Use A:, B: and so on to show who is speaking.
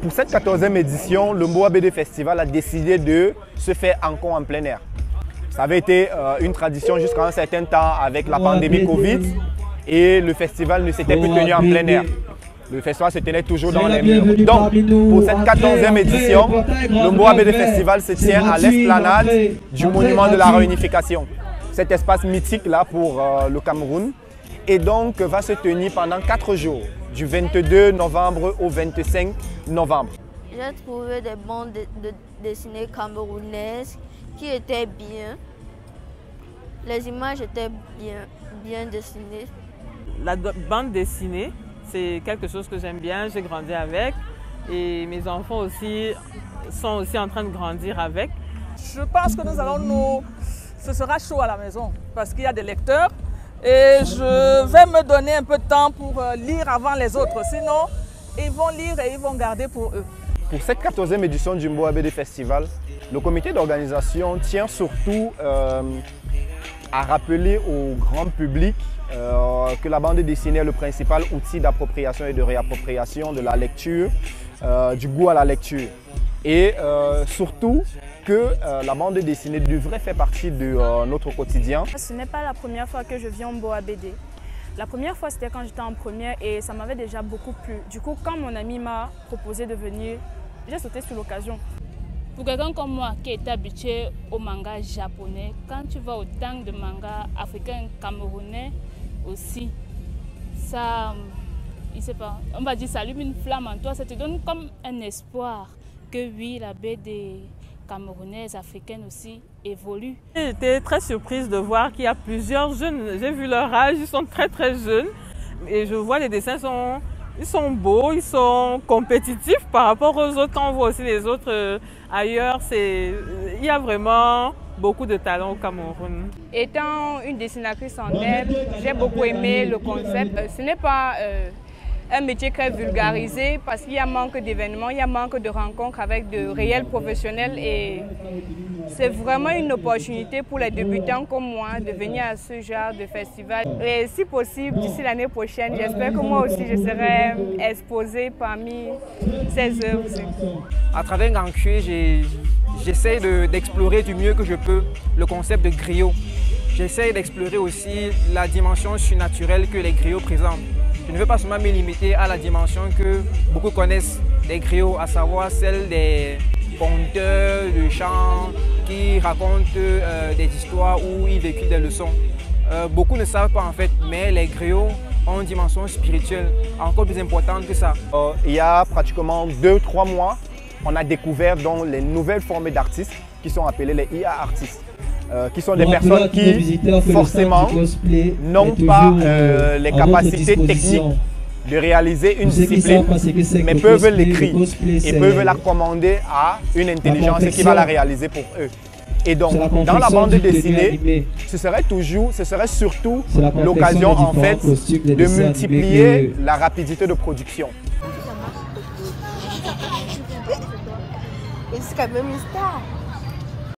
A: Pour cette 14e édition, le Mboa BD Festival a décidé de se faire encore en plein air. Ça avait été une tradition jusqu'à un certain temps avec la pandémie Covid et le festival ne s'était plus tenu en plein air. Le festival se tenait toujours dans les murs. Donc, pour cette 14e édition, le Mboa BD Festival se tient à l'esplanade du Monument de la Réunification. Cet espace mythique là pour le Cameroun. Et donc, va se tenir pendant 4 jours, du 22 novembre au 25 novembre.
B: J'ai trouvé des bandes dessinées camerounaises qui étaient bien. Les images étaient bien dessinées.
C: La bande dessinée, c'est quelque chose que j'aime bien, j'ai grandi avec. Et mes enfants aussi sont aussi en train de grandir avec.
D: Je pense que ce sera chaud à la maison parce qu'il y a des lecteurs. Et je vais me donner un peu de temps pour lire avant les autres. Sinon, ils vont lire et ils vont garder pour eux.
A: Pour cette 14e édition du Mboa BD Festival, le comité d'organisation tient surtout à rappeler au grand public que la bande dessinée est le principal outil d'appropriation et de réappropriation de la lecture, du goût à la lecture. Et surtout que la bande dessinée devrait faire partie de notre quotidien.
E: Ce n'est pas la première fois que je viens au Mboa BD. La première fois, c'était quand j'étais en première et ça m'avait déjà beaucoup plu. Du coup, quand mon ami m'a proposé de venir, j'ai sauté sur l'occasion.
F: Pour quelqu'un comme moi qui est habitué au manga japonais, quand tu vas autant de mangas africains, camerounais aussi, ça, je sais pas, on va dire, ça allume une flamme en toi, ça te donne comme un espoir que oui, la BD camerounaise, africaine aussi, évolue.
C: J'étais très surprise de voir qu'il y a plusieurs jeunes. J'ai vu leur âge, ils sont très jeunes. Et je vois les dessins, ils sont beaux, ils sont compétitifs par rapport aux autres. Quand on voit aussi les autres ailleurs, il y a vraiment beaucoup de talent au Cameroun.
E: Étant une dessinatrice en herbe, j'ai beaucoup aimé le concept. Ce n'est pas un métier très vulgarisé parce qu'il y a manque d'événements, il y a manque de rencontres avec de réels professionnels et c'est vraiment une opportunité pour les débutants comme moi de venir à ce genre de festival. Et si possible, d'ici l'année prochaine, j'espère que moi aussi je serai exposée parmi ces œuvres.
G: À travers Ngangxue, j'essaie d'explorer du mieux que je peux le concept de griot. J'essaie d'explorer aussi la dimension surnaturelle que les griots présentent. Je ne veux pas seulement me limiter à la dimension que beaucoup connaissent des griots, à savoir celle des conteurs de chants qui racontent des histoires où ils vécuvent des leçons. Beaucoup ne savent pas en fait, mais les griots ont une dimension spirituelle encore plus importante que ça.
A: Il y a pratiquement 2-3 mois, on a découvert donc les nouvelles formes d'artistes qui sont appelés les IA artistes. Qui sont des personnes qui, forcément, n'ont pas les capacités techniques de réaliser une discipline, mais peuvent l'écrire et peuvent la commander à une intelligence qui va la réaliser pour eux. Et donc, dans la bande dessinée, ce serait surtout l'occasion, en fait, de multiplier la rapidité de production.
B: C'est quand même une star.